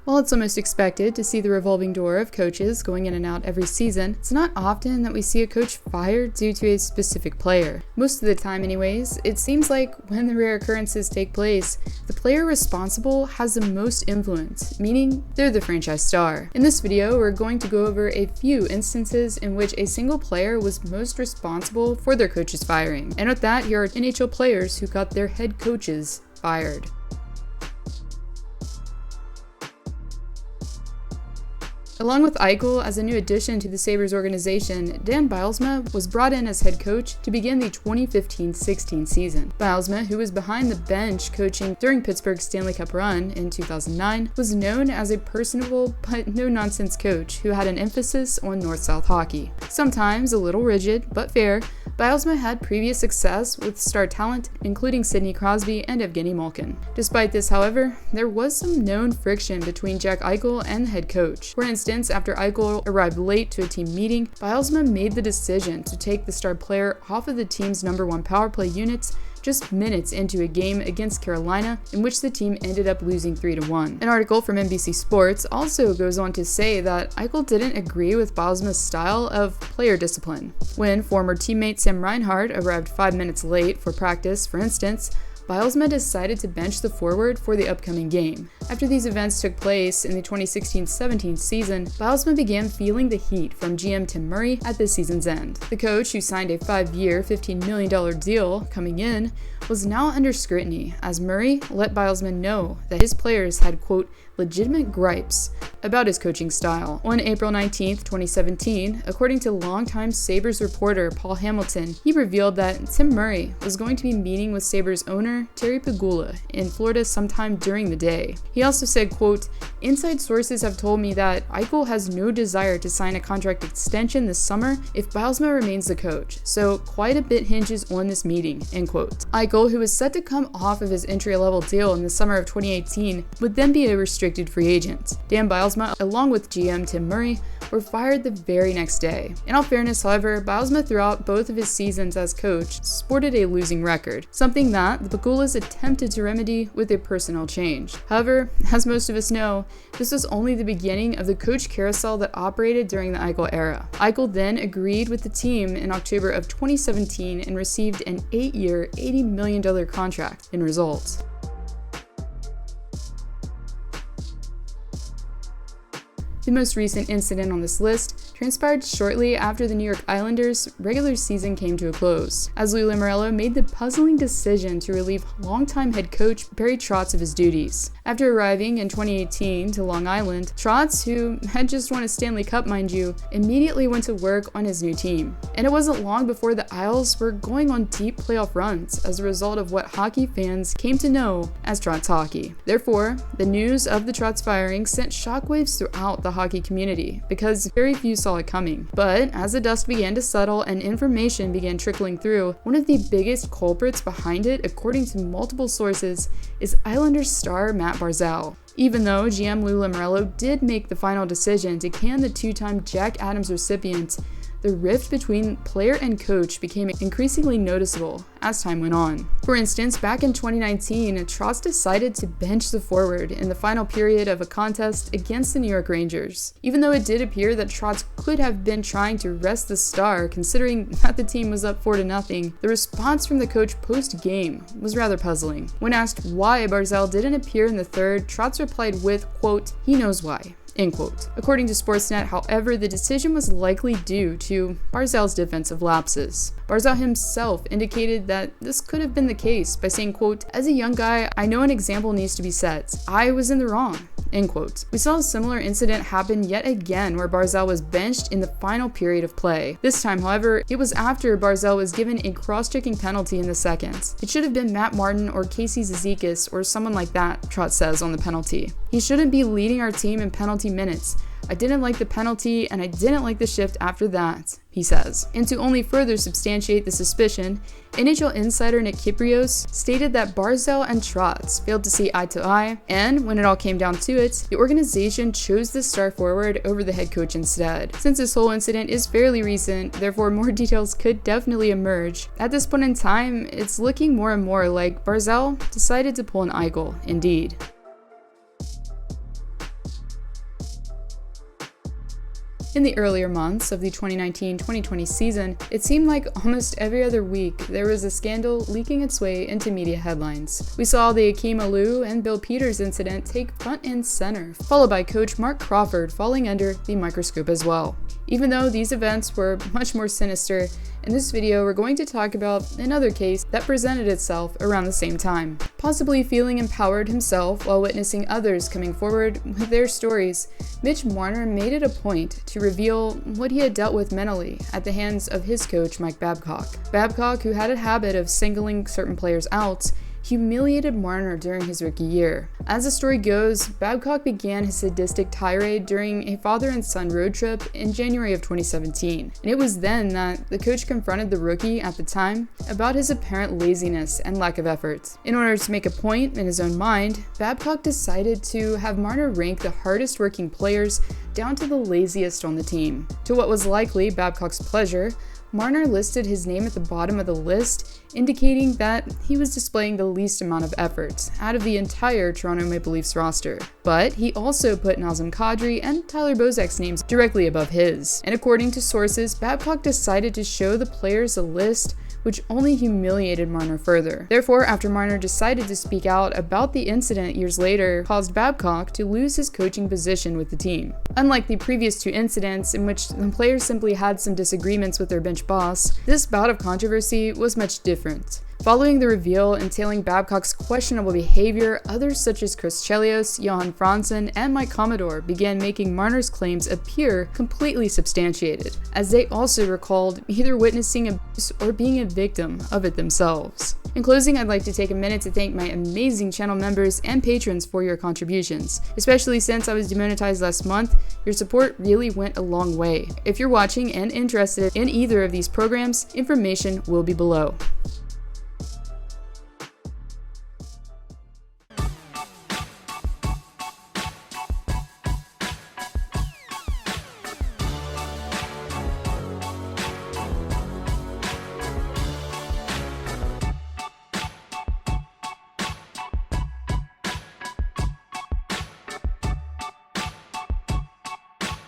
While it's almost expected to see the revolving door of coaches going in and out every season, it's not often that we see a coach fired due to a specific player. Most of the time anyways, it seems like when the rare occurrences take place, the player responsible has the most influence, meaning they're the franchise star. In this video, we're going to go over a few instances in which a single player was most responsible for their coach's firing. And with that, here are NHL players who got their head coaches fired. Along with Eichel as a new addition to the Sabres organization, Bylsma was brought in as head coach to begin the 2015-16 season. Bylsma, who was behind the bench coaching during Pittsburgh's Stanley Cup run in 2009, was known as a personable but no-nonsense coach who had an emphasis on North-South hockey. Sometimes a little rigid, but fair, Bylsma had previous success with star talent, including Sidney Crosby and Evgeny Malkin. Despite this, however, there was some known friction between Jack Eichel and the head coach. For instance, after Eichel arrived late to a team meeting, Bylsma made the decision to take the star player off of the team's #1 power play units just minutes into a game against Carolina, in which the team ended up losing 3-1. An article from NBC Sports also goes on to say that Eichel didn't agree with Bylsma's style of player discipline. When former teammate Sam Reinhart arrived 5 minutes late for practice, for instance, Bylsma decided to bench the forward for the upcoming game. After these events took place in the 2016-17 season, Bylsma began feeling the heat from GM Tim Murray at the season's end. The coach, who signed a 5-year, $15 million deal coming in, was now under scrutiny as Murray let Bylsma know that his players had, quote, legitimate gripes about his coaching style. On April 19, 2017, according to longtime Sabres reporter Paul Hamilton, he revealed that Tim Murray was going to be meeting with Sabres owner Terry Pegula in Florida sometime during the day. He also said, quote, inside sources have told me that Eichel has no desire to sign a contract extension this summer if Bylsma remains the coach, so quite a bit hinges on this meeting, end quote. Eichel, who was set to come off of his entry-level deal in the summer of 2018, would then be a restricted free agent. Bylsma, along with GM Tim Murray, were fired the very next day. In all fairness, however, Bylsma throughout both of his seasons as coach sported a losing record, something that the Pegulas attempted to remedy with a personnel change. However, as most of us know, this was only the beginning of the coach carousel that operated during the Eichel era. Eichel then agreed with the team in October of 2017 and received an 8-year, $80 million contract in result. The most recent incident on this list transpired shortly after the New York Islanders' regular season came to a close, as Lou Lamoriello made the puzzling decision to relieve longtime head coach Barry Trotz of his duties. After arriving in 2018 to Long Island, Trotz, who had just won a Stanley Cup, mind you, immediately went to work on his new team. And it wasn't long before the Isles were going on deep playoff runs as a result of what hockey fans came to know as Trotz hockey. Therefore, the news of the Trotz firing sent shockwaves throughout the hockey community, because very few saw it coming. But as the dust began to settle and information began trickling through, one of the biggest culprits behind it, according to multiple sources, is Islanders star Matt Barzal. Even though GM Lou Lamoriello did make the final decision to can the two-time Jack Adams recipient, the rift between player and coach became increasingly noticeable as time went on. For instance, back in 2019, Trotz decided to bench the forward in the final period of a contest against the New York Rangers. Even though it did appear that Trotz could have been trying to rest the star, considering that the team was up 4-0, the response from the coach post-game was rather puzzling. When asked why Barzal didn't appear in the third, Trotz replied with, quote, he knows why. End quote. According to Sportsnet, however, the decision was likely due to Barzal's defensive lapses. Barzal himself indicated that this could have been the case by saying, quote, as a young guy, I know an example needs to be set. I was in the wrong. End quote. We saw a similar incident happen yet again where Barzal was benched in the final period of play. This time, however, it was after Barzal was given a cross-checking penalty in the second. It should have been Matt Martin or Casey Zizekas or someone like that, Trotz says on the penalty. He shouldn't be leading our team in penalty minutes. I didn't like the penalty and I didn't like the shift after that, he says. And to only further substantiate the suspicion, NHL insider Nick Kyprios stated that Barzal and Trotz failed to see eye to eye, and when it all came down to it, the organization chose the star forward over the head coach instead. Since this whole incident is fairly recent, therefore more details could definitely emerge. At this point in time, it's looking more and more like Barzal decided to pull an Eichel, indeed. In the earlier months of the 2019-2020 season, it seemed like almost every other week there was a scandal leaking its way into media headlines. We saw the Akeem Alou and Bill Peters incident take front and center, followed by coach Mark Crawford falling under the microscope as well. Even though these events were much more sinister, in this video we're going to talk about another case that presented itself around the same time. Possibly feeling empowered himself while witnessing others coming forward with their stories, Mitch Marner made it a point to reveal what he had dealt with mentally at the hands of his coach Mike Babcock. Babcock, who had a habit of singling certain players out, humiliated Marner during his rookie year. As the story goes, Babcock began his sadistic tirade during a father and son road trip in January of 2017, and it was then that the coach confronted the rookie at the time about his apparent laziness and lack of effort. In order to make a point in his own mind, Babcock decided to have Marner rank the hardest working players down to the laziest on the team. To what was likely Babcock's pleasure, Marner listed his name at the bottom of the list, indicating that he was displaying the least amount of effort out of the entire Toronto Maple Leafs roster. But he also put Nazem Kadri and Tyler Bozak's names directly above his. And according to sources, Babcock decided to show the players a list which only humiliated Marner further. Therefore, after Marner decided to speak out about the incident years later, caused Babcock to lose his coaching position with the team. Unlike the previous two incidents in which the players simply had some disagreements with their bench boss, this bout of controversy was much different. Following the reveal entailing Babcock's questionable behavior, others such as Chris Chelios, Johan Franzen, and Mike Commodore began making Marner's claims appear completely substantiated, as they also recalled either witnessing abuse or being a victim of it themselves. In closing, I'd like to take a minute to thank my amazing channel members and patrons for your contributions. Especially since I was demonetized last month, your support really went a long way. If you're watching and interested in either of these programs, information will be below.